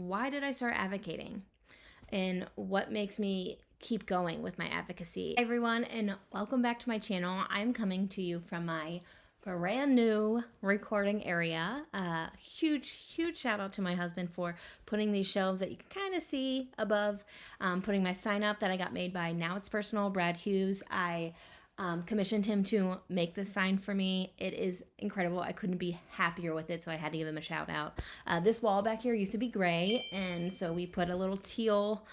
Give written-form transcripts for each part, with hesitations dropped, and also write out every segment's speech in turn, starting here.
why did I start advocating and what makes me keep going with my advocacy. Hey everyone, and welcome back to my channel. I'm coming to you from my brand new recording area. Huge shout out to my husband for putting these shelves that you can kind of see above, putting my sign up that I got made by Now It's Personal, Brad Hughes. I commissioned him to make this sign for me. It is incredible. I couldn't be happier with it, so I had to give him a shout out. This wall back here used to be gray, and so we put a little teal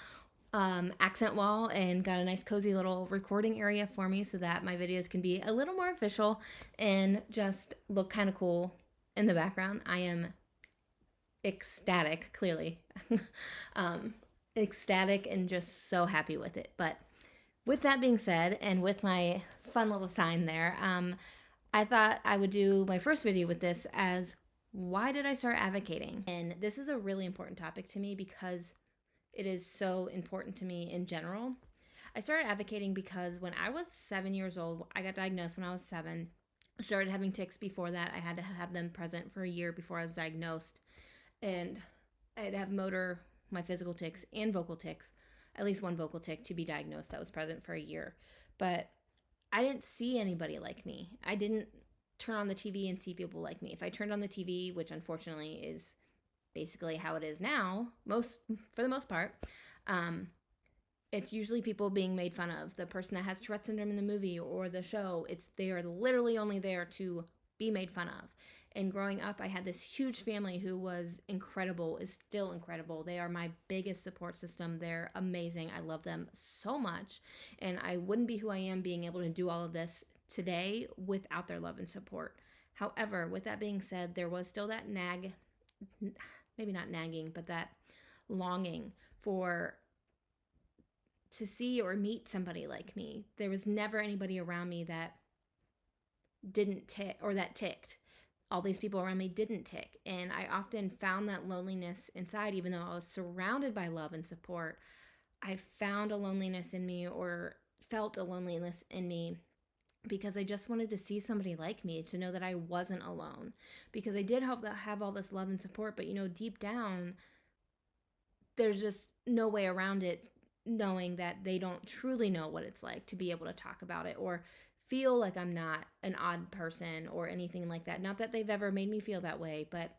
accent wall and got a nice cozy little recording area for me so that my videos can be a little more official and just look kind of cool in the background. I am ecstatic, clearly. Ecstatic and just so happy with it. But with that being said, and with my fun little sign there, I thought I would do my first video with this as why did I start advocating? And this is a really important topic to me because it is so important to me in general. I started advocating because when I was 7 years old, I got diagnosed when I was 7. I started having tics before that. I had to have them present for a year before I was diagnosed. And I'd have my physical tics and vocal tics, at least one vocal tic to be diagnosed that was present for a year. But I didn't see anybody like me. I didn't turn on the TV and see people like me. If I turned on the TV, which unfortunately is basically how it is now, for the most part, it's usually people being made fun of. The person that has Tourette Syndrome in the movie or the show, they are literally only there to be made fun of. And growing up, I had this huge family who was incredible, is still incredible. They are my biggest support system. They're amazing. I love them so much. And I wouldn't be who I am being able to do all of this today without their love and support. However, with that being said, there was still that maybe not nagging, but that longing to see or meet somebody like me. There was never anybody around me that didn't tick or that ticked. All these people around me didn't tick. And I often found that loneliness inside, even though I was surrounded by love and support. I found a loneliness in me or felt a loneliness in me because I just wanted to see somebody like me, to know that I wasn't alone. Because I did have all this love and support, but deep down, there's just no way around it, knowing that they don't truly know what it's like to be able to talk about it or feel like I'm not an odd person or anything like that. Not that they've ever made me feel that way, but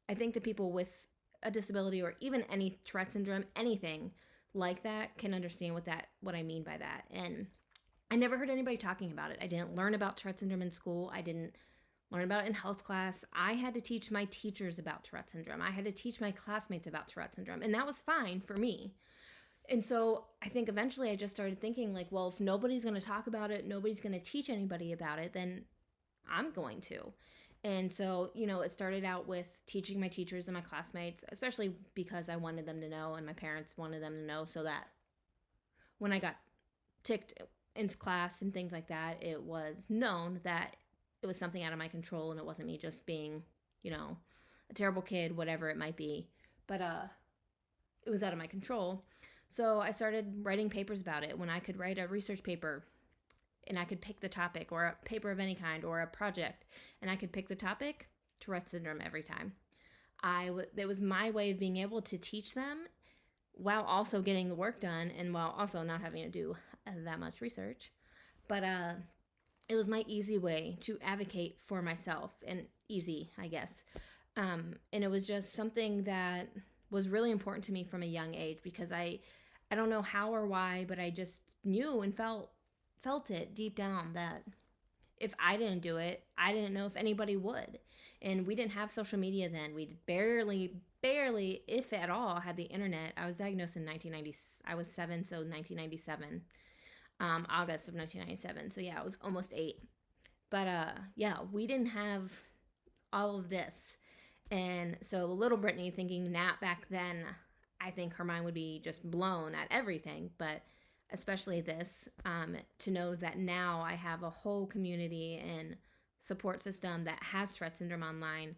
I think the people with a disability or even any Tourette syndrome, anything like that, can understand what I mean by that. And I never heard anybody talking about it. I didn't learn about Tourette syndrome in school. I didn't learn about it in health class. I had to teach my teachers about Tourette syndrome. I had to teach my classmates about Tourette syndrome, and that was fine for me. And so I think eventually I just started thinking like, well, if nobody's going to talk about it, nobody's going to teach anybody about it, then I'm going to. And so, it started out with teaching my teachers and my classmates, especially because I wanted them to know and my parents wanted them to know, so that when I got ticked in class and things like that, it was known that it was something out of my control and it wasn't me just being, a terrible kid, whatever it might be. But it was out of my control. So I started writing papers about it. When I could write a research paper and I could pick the topic, or a paper of any kind, or a project, and I could pick the topic, Tourette syndrome every time. It was my way of being able to teach them while also getting the work done and while also not having to do that much research. But it was my easy way to advocate for myself, and easy, I guess. And it was just something that was really important to me from a young age, because I don't know how or why, but I just knew and felt it deep down that if I didn't do it, I didn't know if anybody would. And we didn't have social media then. We barely, if at all, had the internet. I was diagnosed in 1990. I was 7, so 1997, August of 1997. So yeah, I was almost 8. But yeah, we didn't have all of this. And so little Britney, thinking that back then, I think her mind would be just blown at everything, but especially this, to know that now I have a whole community and support system that has Tourette syndrome online,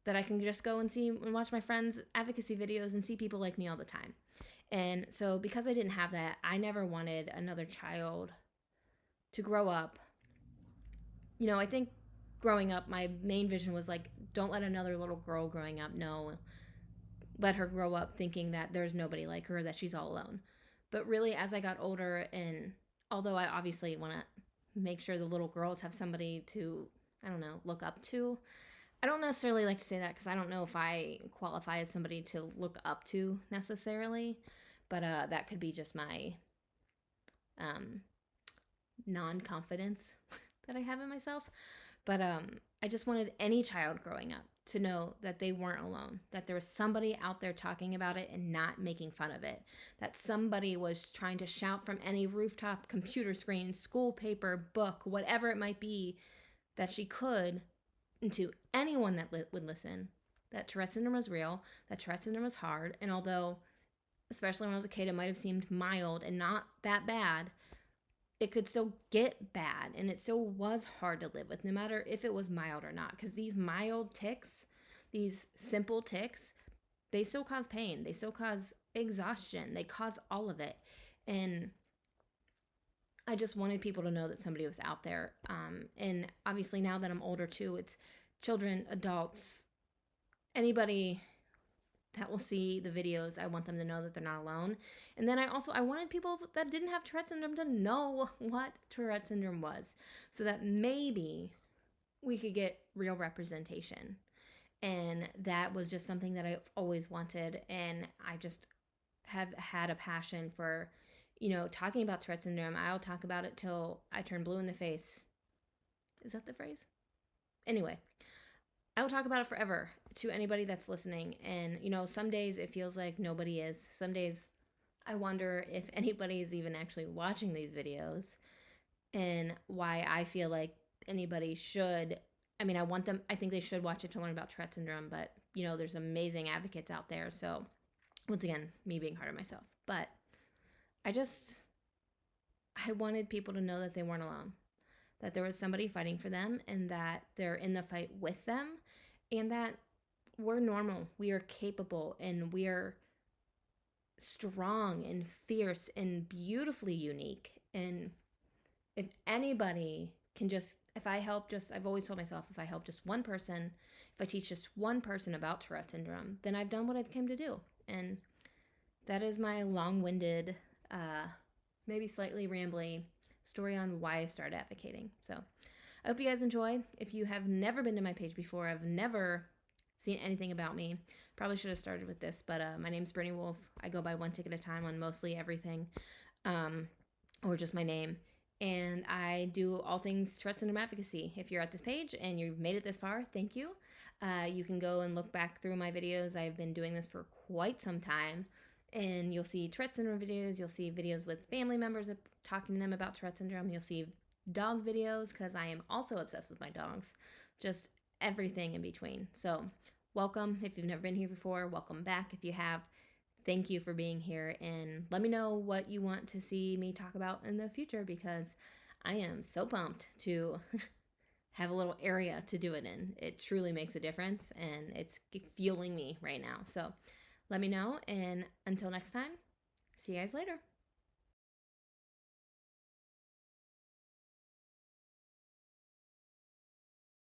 that I can just go and see and watch my friends' advocacy videos and see people like me all the time. And so because I didn't have that, I never wanted another child to grow up. I think growing up, my main vision was like, don't let another little girl growing up know let her grow up thinking that there's nobody like her, that she's all alone. But really, as I got older, and although I obviously want to make sure the little girls have somebody to, I don't know, look up to, I don't necessarily like to say that because I don't know if I qualify as somebody to look up to necessarily, but that could be just my um, non-confidence that I have in myself. But I just wanted any child growing up to know that they weren't alone, that there was somebody out there talking about it and not making fun of it, that somebody was trying to shout from any rooftop, computer screen, school paper, book, whatever it might be, that she could, and to anyone that would listen, that Tourette syndrome was real, that Tourette syndrome was hard, and although, especially when I was a kid, it might have seemed mild and not that bad, it could still get bad, and it still was hard to live with, no matter if it was mild or not, because these mild tics, these simple tics, they still cause pain, they still cause exhaustion, they cause all of it. And I just wanted people to know that somebody was out there. And obviously now that I'm older too, it's children, adults, anybody that will see the videos, I want them to know that they're not alone. And then I wanted people that didn't have Tourette syndrome to know what Tourette syndrome was, so that maybe we could get real representation. And that was just something that I've always wanted, and I just have had a passion for, talking about Tourette syndrome. I'll talk about it till I turn blue in the face. Is that the phrase? Anyway, I will talk about it forever to anybody that's listening. And, some days it feels like nobody is. Some days I wonder if anybody is even actually watching these videos, and why I feel like anybody should. I mean, I think they should watch it to learn about Tourette syndrome, but, there's amazing advocates out there. So, once again, me being hard on myself. But I wanted people to know that they weren't alone, that there was somebody fighting for them, and that they're in the fight with them, and that we're normal, we are capable, and we are strong and fierce and beautifully unique. And if anybody can I've always told myself, if I help just one person, if I teach just one person about Tourette syndrome, then I've done what I've came to do. And that is my long-winded, maybe slightly rambly story on why I started advocating. So I hope you guys enjoy. If you have never been to my page before, I've never seen anything about me, probably should have started with this, but my name's Britney Wolf. I go by one tick at a time on mostly everything, or just my name. And I do all things Tourette syndrome advocacy. If you're at this page and you've made it this far, thank you. You can go and look back through my videos. I've been doing this for quite some time, and you'll see Tourette syndrome videos. You'll see videos with family members talking to them about Tourette syndrome. You'll see dog videos, because I am also obsessed with my dogs. Just everything in between. So welcome if you've never been here before. Welcome back if you have. Thank you for being here, and let me know what you want to see me talk about in the future, because I am so pumped to have a little area to do it in. It truly makes a difference, and it's fueling me right now. So let me know, and until next time, see you guys later.